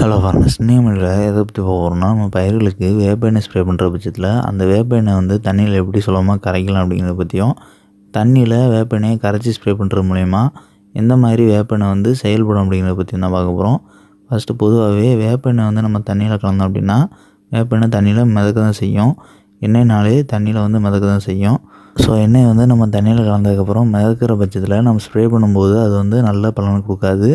Hello farmers, இனிமேல் எதை பற்றி போகிறோம்னா, நம்ம பயிர்களுக்கு வேப்ப எண்ணெய் ஸ்ப்ரே பண்ணுற பட்சத்தில் அந்த வேப்ப எண்ணெய் வந்து தண்ணியில் எப்படி சுலபமாக கரைக்கலாம் அப்படிங்கிறத பற்றியும், தண்ணியில் வேப்ப எண்ணெயை கரைச்சி ஸ்ப்ரே பண்ணுறது மூலயமா எந்த மாதிரி வேப்ப எண்ணெய் வந்து செயல்படும் அப்படிங்கிறத பற்றி தான் பார்க்க போகிறோம். ஃபஸ்ட்டு பொதுவாகவே வேப்ப எண்ணெய் வந்து நம்ம தண்ணியில் கலந்தோம் அப்படின்னா வேப்ப எண்ணெய் தண்ணியில் மிதக்க தான் செய்யும். எண்ணெய்னாலே தண்ணியில் வந்து மிதக்க தான் செய்யும். ஸோ எண்ணெய் வந்து நம்ம தண்ணியில் கலந்ததுக்கப்புறம் மிதக்கிற பட்சத்தில் நம்ம ஸ்ப்ரே பண்ணும்போது அது வந்து நல்ல பலன் கொடுக்காது.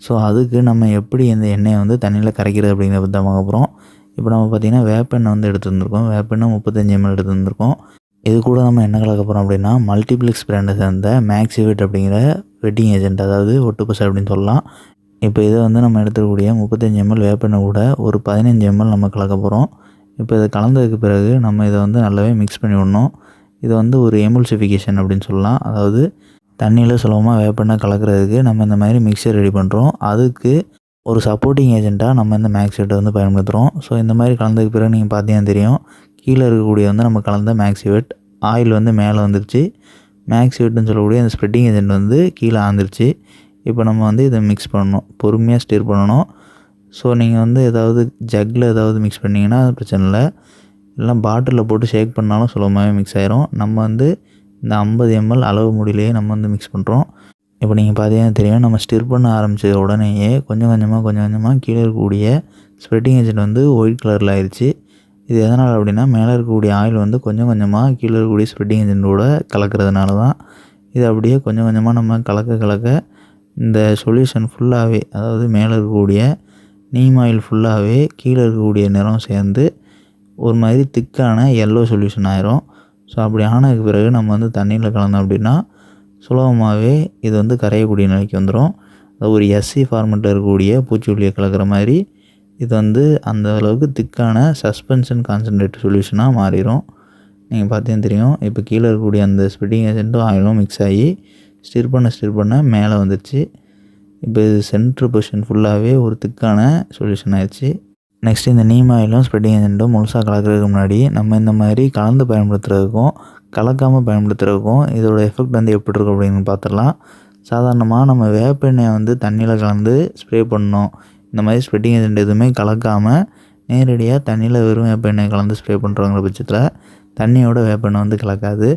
ஸோ அதுக்கு நம்ம எப்படி இந்த எண்ணெயை வந்து தண்ணியில் கரைக்கிறது அப்படிங்கிறத பற்றி தான் பார்க்க போகிறோம். இப்போ நம்ம பார்த்திங்கன்னா வேப்பெண்ணெய் வந்து எடுத்துருந்துருக்கோம். வேப்பெண்ணெய் 35 ml எடுத்துருந்துருக்கோம். இது கூட நம்ம என்ன கலக்க போகிறோம் அப்படின்னா, மல்டிப்ளெக்ஸ் பிராண்டை சேர்ந்த மேக்ஸிவேட் அப்படிங்கிற வெட்டிங் ஏஜென்ட், அதாவது ஒட்டுப்பசை அப்படின்னு சொல்லலாம். இப்போ இதை வந்து நம்ம எடுத்துக்கூடிய 35 ml வேப்பெண்ணெய் கூட ஒரு 15 ml நம்ம கலக்க போகிறோம். இப்போ இதை கலந்ததுக்கு பிறகு நம்ம இதை வந்து நல்லாவே மிக்ஸ் பண்ணி விடணும். இது வந்து ஒரு எமுல்சிஃபிகேஷன் அப்படின்னு சொல்லலாம். அதாவது தண்ணியில் சுலபமாக வேப்பெண்ணெய் கலக்கிறதுக்கு நம்ம இந்த மாதிரி மிக்சர் ரெடி பண்ணுறோம். அதுக்கு ஒரு சப்போர்ட்டிங் ஏஜெண்ட்டாக நம்ம இந்த மேக்ஸிவேட்டை வந்து பயன்படுத்துகிறோம். ஸோ இந்த மாதிரி கலந்ததுக்கு பிறகு நீங்கள் பார்த்தீங்கன்னா தெரியும், கீழே இருக்கக்கூடிய வந்து நம்ம கலந்த மேக்ஸிவேட் ஆயில் வந்து மேலே வந்துருச்சு. மேக்ஸிவேட்னு சொல்லக்கூடிய அந்த ஸ்ப்ரெட்டிங் ஏஜெண்ட் வந்து கீழே ஆந்துருச்சு. இப்போ நம்ம வந்து இதை மிக்ஸ் பண்ணணும், பொறுமையாக ஸ்டிர் பண்ணணும். ஸோ நீங்கள் வந்து ஏதாவது ஜக்கில் ஏதாவது மிக்ஸ் பண்ணிங்கன்னா அது பிரச்சனை இல்லை. இல்லைனா பாட்டிலில் போட்டு ஷேக் பண்ணாலும் சுலபமாகவே மிக்ஸ் ஆயிரும். நம்ம வந்து இந்த 50 ml அளவு முடியிலேயே நம்ம வந்து மிக்ஸ் பண்ணுறோம். இப்போ நீங்கள் பார்த்தீங்கன்னா தெரியும், நம்ம ஸ்டிர் பண்ண ஆரம்பித்த உடனேயே கொஞ்சம் கொஞ்சமாக கீழே இருக்கக்கூடிய ஸ்ப்ரெட்டிங் ஏஜெண்ட் வந்து ஒயிட் கலரில் ஆயிடுச்சு. இது எதனால் அப்படின்னா, மேலே இருக்கக்கூடிய ஆயில் வந்து கொஞ்சம் கொஞ்சமாக கீழே இருக்கக்கூடிய ஸ்ப்ரெட்டிங் ஏஜெண்டோட கலக்கிறதுனால தான். இது அப்படியே கொஞ்சம் கொஞ்சமாக நம்ம கலக்க இந்த சொல்யூஷன் ஃபுல்லாகவே, அதாவது மேலே இருக்கக்கூடிய நீம் ஆயில் ஃபுல்லாகவே கீழே இருக்கக்கூடிய நிறம் சேர்ந்து ஒரு மாதிரி திக்கான எல்லோ சொல்யூஷன் ஆயிரும். ஸோ அப்படி ஆனதுக்கு பிறகு நம்ம வந்து தண்ணியில் கலந்தோம் அப்படின்னா சுலபமாகவே இது வந்து கரையக்கூடிய நிலைக்கு வந்துடும். ஒரு எஸ்சி ஃபார்மெட்டில் இருக்கக்கூடிய பூச்சிக்கொல்லியை கலக்கிற மாதிரி இது வந்து அந்த அளவுக்கு திக்கான சஸ்பென்ஷன் கான்சன்ட்ரேட் சொல்யூஷனாக மாறிடும். நீங்கள் பார்த்தீங்கன்னா தெரியும், இப்போ கீழே இருக்கக்கூடிய அந்த ஸ்ப்ரெட்டிங் ஏஜெண்ட்டும் ஆயிலும் மிக்ஸ் ஆகி ஸ்டிர் பண்ண மேலே வந்துடுச்சு. இப்போ இது சென்ட்ரு பொசிஷன் ஃபுல்லாகவே ஒரு திக்கான சொல்யூஷன் ஆயிடுச்சு. நெக்ஸ்ட்டு இந்த நீம் ஆயிலும் ஸ்ப்ரெட்டிங் ஏஜெண்ட்டும் முழுசாக கலக்கிறதுக்கு முன்னாடி நம்ம இந்த மாதிரி கலந்து பயன்படுத்துகிறதுக்கும் கலக்காமல் பயன்படுத்துகிறதுக்கும் இதோட எஃபெக்ட் வந்து எப்படி இருக்கும் அப்படின்னு பார்த்துடலாம். சாதாரணமாக நம்ம வேப்பெண்ணெயை வந்து தண்ணியில் கலந்து ஸ்ப்ரே பண்ணோம், இந்த மாதிரி ஸ்ப்ரெட்டிங் ஏஜெண்ட் எதுவுமே கலக்காமல் நேரடியாக தண்ணியில் வெறும் வேப்பெண்ணெய் கலந்து ஸ்ப்ரே பண்ணுறவங்கிற பட்சத்தில் தண்ணியோட வேப்பெண்ணெய் வந்து கலக்காது.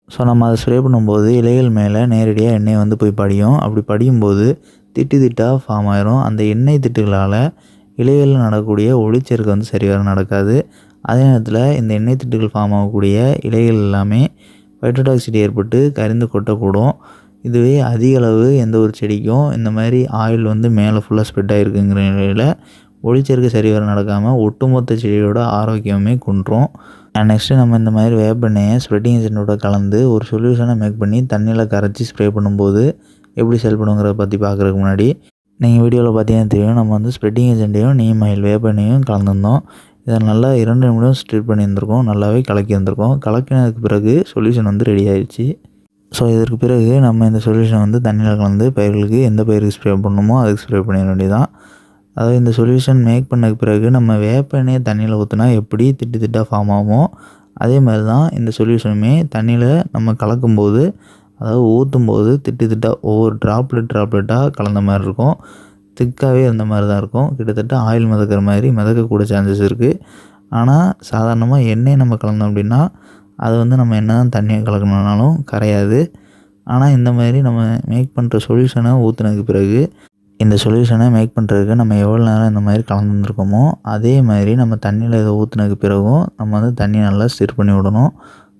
ஸோ நம்ம அதை ஸ்ப்ரே பண்ணும்போது இலைகள் மேலே நேரடியாக எண்ணெய் வந்து போய் படியும். அப்படி படியும்போது திட்டாக ஃபார்ம் ஆயிரும். அந்த எண்ணெய் திட்டுகளால் இலைகளில் நடக்கக்கூடிய ஒளிச்சேர்க்கை வந்து சரியாக நடக்காது. அதே நேரத்தில் இந்த எண்ணெய் திட்டுகள் ஃபார்ம் ஆகக்கூடிய இலைகள் எல்லாமே ஃபைட்டோடாக்சிட்டி ஏற்பட்டு கரிந்து கொட்டக்கூடும். இதுவே அதிக அளவு எந்த ஒரு செடிக்கும் இந்த மாதிரி ஆயில் வந்து மேலே ஃபுல்லாக ஸ்ப்ரெட் ஆகிருக்குங்கிற நிலையில் ஒளிச்சேர்க்கை சரிவர நடக்காமல் ஒட்டுமொத்த செடியோட ஆரோக்கியமே குன்றும். நெக்ஸ்ட்டு நம்ம இந்த மாதிரி வேப்பெண்ணெயை ஸ்ப்ரெட்டிங் ஏஜென்ட்டோட கலந்து ஒரு சொல்யூஷனை மேக் பண்ணி தண்ணியில் கரைச்சி ஸ்ப்ரே பண்ணும்போது எப்படி செயல்படுங்கிறத பற்றி பார்க்குறதுக்கு முன்னாடி, நீங்கள் வீடியோவில் பார்த்தீங்கன்னா தெரியும், நம்ம வந்து ஸ்ப்ரெட்டிங் ஏஜெண்ட்டையும் நீம் ஆயில் வேப்பெண்ணையும் கலந்துருந்தோம். இதை நல்லா 2 நிமிடம் ஸ்டிர் பண்ணியிருந்திருக்கோம், நல்லாவே கலக்கியிருந்திருக்கோம். கலக்கினதுக்கு பிறகு சொல்யூஷன் வந்து ரெடி ஆயிடுச்சு. ஸோ இதற்கு பிறகு நம்ம இந்த சொல்யூஷன் வந்து தண்ணியில் கலந்து பயிர்களுக்கு எந்த பயிருக்கு ஸ்ப்ரே பண்ணணுமோ அதுக்கு ஸ்ப்ரே பண்ணிட வேண்டியதான். அதாவது இந்த சொல்யூஷன் மேக் பண்ணதுக்கு பிறகு நம்ம வேப்பெண்ணெயை தண்ணியில் ஊற்றினா எப்படி திட்டாக ஃபார்ம் ஆகுமோ அதே மாதிரி தான் இந்த சொல்யூஷனுமே தண்ணியில் நம்ம கலக்கும்போது, அதாவது ஊற்றும்போது திட்டாக ஒவ்வொரு ட்ராப்லெட்டாக கலந்த மாதிரி இருக்கும். திக்காகவே இருந்த மாதிரி தான் இருக்கும். கிட்டத்தட்ட ஆயில் மிதக்கிற மாதிரி மிதக்கக்கூட சான்சஸ் இருக்குது. ஆனால் சாதாரணமாக எண்ணெய் நம்ம கலந்தோம் அப்படின்னா அது வந்து நம்ம என்ன தான் தண்ணியை கலக்கணுன்னாலும் கரையாது. ஆனால் இந்த மாதிரி நம்ம மேக் பண்ணுற சொல்யூஷனை ஊற்றுனதுக்கு பிறகு இந்த சொல்யூஷனை மேக் பண்ணுறதுக்கு நம்ம எவ்வளோ நேரம் இந்த மாதிரி கலந்துருக்கோமோ அதே மாதிரி நம்ம தண்ணியில் இதை ஊற்றுனதுக்கு பிறகும் நம்ம வந்து தண்ணியை நல்லா ஸ்டிர் பண்ணி விடணும்.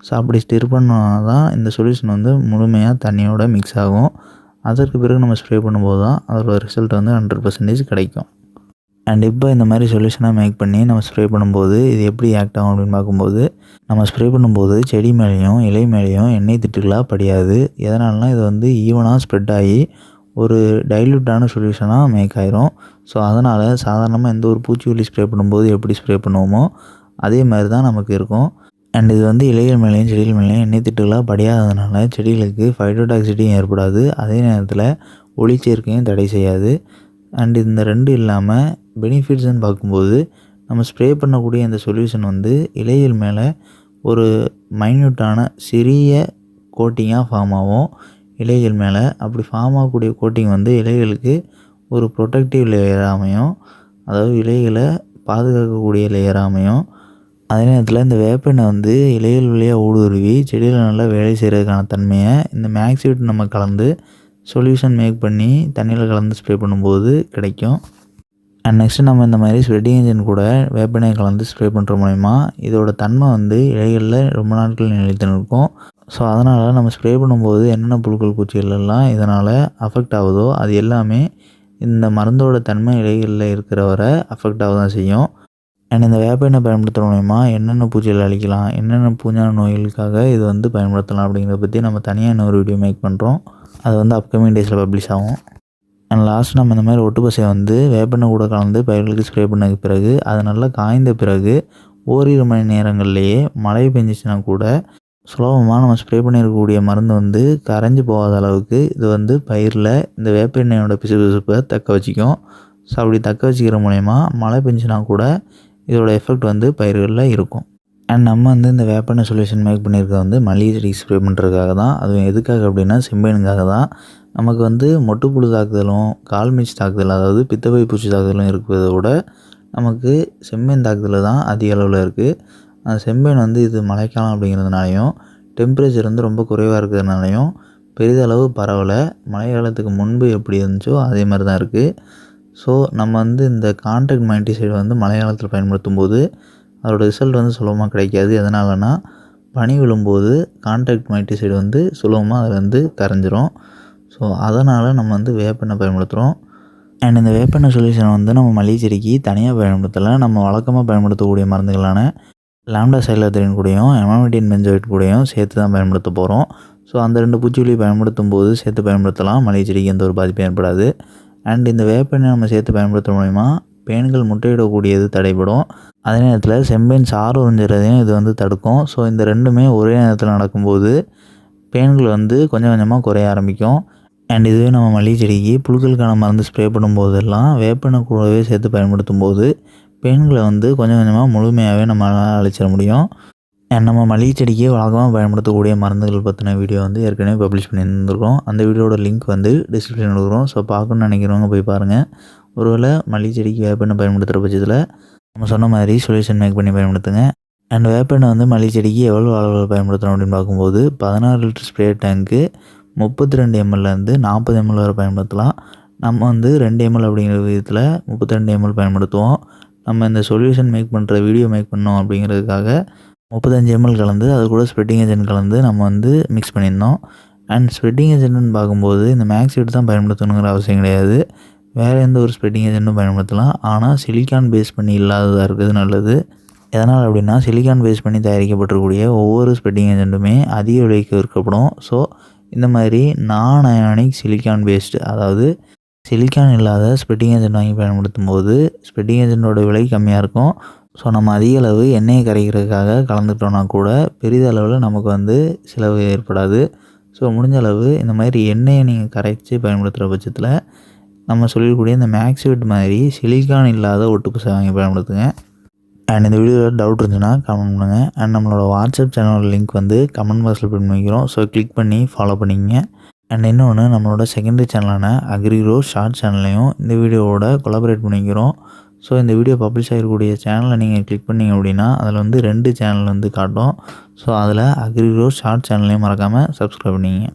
ஸோ அப்படி ஸ்டிர் பண்ணால் தான் இந்த சொல்யூஷன் வந்து முழுமையாக தண்ணியோட மிக்ஸ் ஆகும். அதற்கு பிறகு நம்ம ஸ்ப்ரே பண்ணும்போது தான் அதோட ரிசல்ட் வந்து 100% கிடைக்கும். அண்ட் இப்போ இந்த மாதிரி சொல்யூஷனாக மேக் பண்ணி நம்ம ஸ்ப்ரே பண்ணும்போது இது எப்படி ஆக்ட் ஆகும் அப்படின்னு பார்க்கும்போது, நம்ம ஸ்ப்ரே பண்ணும்போது செடி மேலேயும் இலை மேலேயும் எண்ணெய் திட்டுகளாக படியாது. எதனாலனா இது வந்து ஈவனாக ஸ்ப்ரெட் ஆகி ஒரு டைல்யூட்டான சொல்யூஷனாக மேக் ஆயிரும். ஸோ அதனால் சாதாரணமாக எந்த ஒரு பூச்சிக்கொல்லி ஸ்ப்ரே பண்ணும்போது எப்படி ஸ்ப்ரே பண்ணுவோமோ அதே மாதிரி தான் நமக்கு இருக்கும். அண்ட் இது வந்து இலைகள் மேலேயும் செடிகள் மேலேயும் எண்ணெய் திட்டுகளாக படியாததுனால செடிகளுக்கு ஃபைட்டோடாக்சிட்டியும் ஏற்படாது. அதே நேரத்தில் ஒளிச்சேர்க்கையும் தடை செய்யாது. அண்ட் இந்த 2 இல்லாமல் பெனிஃபிட்ஸ்ன்னு பார்க்கும்போது, நம்ம ஸ்ப்ரே பண்ணக்கூடிய இந்த சொல்யூஷன் வந்து இலைகள் மேலே ஒரு மைன்யூட்டான சிறிய கோட்டிங்காக ஃபார்ம் ஆகும். இலைகள் மேலே அப்படி ஃபார்ம் ஆகக்கூடிய கோட்டிங் வந்து இலைகளுக்கு ஒரு ப்ரொடெக்டிவ் லேயர் அமையும். அதாவது இலைகளை பாதுகாக்கக்கூடிய லேயராக அமையும். அதே நேரத்தில் இந்த வேப்பெண்ணெய் வந்து இலைகள் வழியாக ஊடுருவி செடியில் நல்லா வேலை செய்கிறதுக்கான தன்மையை இந்த மேக்ஸிவிட் நம்ம கலந்து சொல்யூஷன் மேக் பண்ணி தண்ணியில் கலந்து ஸ்ப்ரே பண்ணும்போது கிடைக்கும். அண்ட் நெக்ஸ்ட்டு நம்ம இந்த மாதிரி ஸ்ப்ரெட்டிங் ஏஜென்ட் கூட வேப்பெண்ணெய் கலந்து ஸ்ப்ரே பண்ணுற மூலிமா இதோட தன்மை வந்து இலைகளில் ரொம்ப நாட்கள் நிலைத்து நிற்கும். ஸோ அதனால் நம்ம ஸ்ப்ரே பண்ணும்போது என்னென்ன புழுக்கள் பூச்சிகள் எல்லாம் இதனால் அஃபெக்ட் ஆகுதோ அது எல்லாமே இந்த மருந்தோட தன்மை இலைகளில் இருக்கிற வரை அஃபெக்ட் ஆக தான் செய்யும். அண்ட் இந்த வேப்பெண்ணெய் பயன்படுத்துகிற மூலிமா என்னென்ன பூச்சிகள் அழிக்கலாம், என்னென்ன பூஞ்சான நோய்களுக்காக இது வந்து பயன்படுத்தலாம் அப்படிங்கிறத பற்றி நம்ம தனியாக இன்னொரு வீடியோ மேக் பண்ணுறோம். அது வந்து அப்கமிங் டேஸில் பப்ளிஷ் ஆகும். அண்ட் லாஸ்ட் நம்ம இந்த மாதிரி ஒட்டு பசையை வந்து வேப்பெண்ணெய் கூட கலந்து பயிர்களுக்கு ஸ்ப்ரே பண்ணதுக்கு பிறகு அது நல்லா காய்ந்த பிறகு ஓரிரு மணி நேரங்கள்லேயே மழை பெஞ்சிச்சுன்னா கூட சுலபமாக நம்ம ஸ்ப்ரே பண்ணியிருக்கக்கூடிய மருந்து வந்து கரைஞ்சி போகாத அளவுக்கு இது வந்து பயிரில் இந்த வேப்பெண்ணெயோட பிசுபிசுப்பை தக்க வச்சிக்கும். ஸோ அப்படி தக்க வச்சிக்கிற மூலயமா மழை பெஞ்சுனா கூட இதோட எஃபெக்ட் வந்து பயிர்களில் இருக்கும். அண்ட் நம்ம வந்து இந்த வேப்பெண்ணெய் சொல்யூஷன் மேக் பண்ணியிருக்கிறது வந்து மல்லிகை செடிக்கு ஸ்ப்ரே பண்ணுறதுக்காக தான். அதுவும் எதுக்காக அப்படின்னா செம்பேனுக்காக தான். நமக்கு வந்து மொட்டுப்புழு தாக்குதலும் கால்மீச்சு தாக்குதல் அதாவது பித்தப்பை பூச்சி தாக்குதலும் இருக்கிறத விட நமக்கு செம்பேன் தாக்குதல் தான் அதிக அளவில் இருக்குது. அந்த செம்பேன் வந்து இது மழைக்காலம் அப்படிங்கிறதுனாலையும் டெம்பரேச்சர் வந்து ரொம்ப குறைவாக இருக்கிறதுனாலையும் பெரிதளவு பரவலை. மழை காலத்துக்கு முன்பு எப்படி இருந்துச்சோ அதே மாதிரி தான் இருக்குது. ஸோ நம்ம வந்து இந்த கான்டாக்ட் மைன்டிசைடு வந்து மழை காலத்தில் பயன்படுத்தும் போது அதோட ரிசல்ட் வந்து சுலபமாக கிடைக்காது. எதனாலனா பனி விழும்போது கான்டாக்ட் மைன்டிசைடு வந்து சுலபமாக அதில் வந்து கரைஞ்சிரும். ஸோ அதனால் நம்ம வந்து வேப்பெண்ணெய் பயன்படுத்துகிறோம். அண்ட் இந்த வேப்பெண்ணெய் சொல்யூஷனை வந்து நம்ம மல்லிகை செடிக்கு தனியாக பயன்படுத்தலை. நம்ம வழக்கமாக பயன்படுத்தக்கூடிய மருந்துகளான லாம்டா சைலோத்ரின் கூடயும் எமாமெக்டின் பென்சோயேட் கூடயும் சேர்த்து தான் பயன்படுத்த போகிறோம். ஸோ அந்த 2 பூச்சிகளை பயன்படுத்தும் போது சேர்த்து பயன்படுத்தலாம். மல்லிகை செடிக்கு எந்த ஒரு பாதிப்பும் ஏற்படாது. அண்ட் இந்த வேப்பெண்ணெய் நம்ம சேர்த்து பயன்படுத்துகிற மூலிமா பேன்கள் முட்டையிடக்கூடியது தடைபடும். அதே நேரத்தில் செம்பேன் சாறு உறிஞ்சுறதையும் இது வந்து தடுக்கும். ஸோ இந்த ரெண்டுமே ஒரே நேரத்தில் நடக்கும்போது பேன்கள் வந்து கொஞ்சம் கொஞ்சமாக குறைய ஆரம்பிக்கும். அண்ட் இதுவே நம்ம மல்லிகை செடிக்கு புழுக்களுக்கான மருந்து ஸ்ப்ரே பண்ணும்போதெல்லாம் வேப்பெண்ணெய் கூடவே சேர்த்து பயன்படுத்தும் போது பேன்களை வந்து கொஞ்சம் கொஞ்சமாக முழுமையாகவே நம்மளால் அழிச்சிட முடியும். அண்ட் நம்ம மல்லிகை செடிக்கு வழக்கமாக பயன்படுத்தக்கூடிய மருந்துகள் பற்றின வீடியோ வந்து ஏற்கனவே பப்ளிஷ் பண்ணியிருந்துருக்கோம். அந்த வீடியோட லிங்க் வந்து டிஸ்கிரிப்ஷனில் கொடுக்குறோம். ஸோ பார்க்கணுன்னு நினைக்கிறவங்க போய் பாருங்கள். ஒருவேளை மல்லிகை செடிக்கு வேப்பெண்ணெய் பயன்படுத்துகிற பட்சத்தில் நம்ம சொன்ன மாதிரி சொல்யூஷன் மேக் பண்ணி பயன்படுத்துங்க. அண்ட் வேப்பெண்ணெய் வந்து மல்லிகை செடிக்கு எவ்வளோ அளவில் பயன்படுத்தணும் அப்படின்னு பார்க்கும்போது 16 லிட்டர் ஸ்ப்ரே டேங்க்கு 32 ml-லேருந்து 40 ml வரை பயன்படுத்தலாம். நம்ம வந்து 2 ml அப்படிங்கிற விதத்தில் 32 ml பயன்படுத்துவோம். நம்ம இந்த சொல்யூஷன் மேக் பண்ணுற வீடியோ மேக் பண்ணோம் அப்படிங்கிறதுக்காக 35 ml கலந்து அது கூட ஸ்ப்ரெட்டிங் ஏஜென்ட் கலந்து நம்ம வந்து மிக்ஸ் பண்ணியிருந்தோம். அண்ட் ஸ்ப்ரெட்டிங் ஏஜென்ட்னு பார்க்கும்போது இந்த மேக்ஸிவிட் தான் பயன்படுத்தணுங்கிற அவசியம் கிடையாது. வேறு எந்த ஒரு ஸ்ப்ரெட்டிங் ஏஜென்ட்டும் பயன்படுத்தலாம். ஆனால் சிலிக்கான் பேஸ் பண்ணி இல்லாததாக இருக்கிறது நல்லது. எதனால் அப்படின்னா சிலிக்கான் பேஸ் பண்ணி தயாரிக்கப்பட்டிருக்கக்கூடிய ஒவ்வொரு ஸ்ப்ரெட்டிங் ஏஜென்ட்டுமே அதிக விலைக்கு விற்கப்படும். ஸோ இந்த மாதிரி நான் அயானிக் சிலிக்கான் பேஸ்டு அதாவது சிலிக்கான் இல்லாத ஸ்ப்ரெட்டிங் ஏஜென்ட் வாங்கி பயன்படுத்தும் போது ஸ்ப்ரெட்டிங் ஏஜென்ட்டோட விலை கம்மியாக இருக்கும். ஸோ நம்ம அதிக அளவு எண்ணெயை கரைக்கிறதுக்காக கலந்துக்கிட்டோன்னா கூட பெரிதளவில் நமக்கு வந்து செலவு ஏற்படாது. ஸோ முடிஞ்ச அளவு இந்த மாதிரி எண்ணெயை நீங்கள் கரைச்சி பயன்படுத்துகிற பட்சத்தில் நம்ம சொல்லக்கூடிய இந்த மேக்ஸிவிட் மாதிரி சிலிக்கான் இல்லாத ஒட்டுப்பசை வாங்கி பயன்படுத்துங்க. அண்ட் இந்த வீடியோவில் டவுட் இருந்துச்சுன்னா கமெண்ட் பண்ணுங்கள். அண்ட் நம்மளோட வாட்ஸ்அப் சேனலோட லிங்க் வந்து கமெண்ட் பாக்ஸில் பின் பண்ணிக்கிறோம். ஸோ கிளிக் பண்ணி ஃபாலோ பண்ணிங்க. அண்ட் இன்னொன்று நம்மளோட செகண்டரி சேனலான அக்ரிக்ரோ ஷார்ட் சேனல்லையும் இந்த வீடியோவோட கொலாபரேட் பண்ணிக்கிறோம். ஸோ இந்த வீடியோ பப்ளிஷ் ஆகிருக்கக்கூடிய சேனலை நீங்கள் கிளிக் பண்ணிங்க அப்படின்னா அதில் வந்து 2 சேனல் வந்து காட்டும். ஸோ அதில் அக்ரிக்ரோ ஷார்ட் சேனல்லையும் மறக்காமல் சப்ஸ்கிரைப் பண்ணிங்க.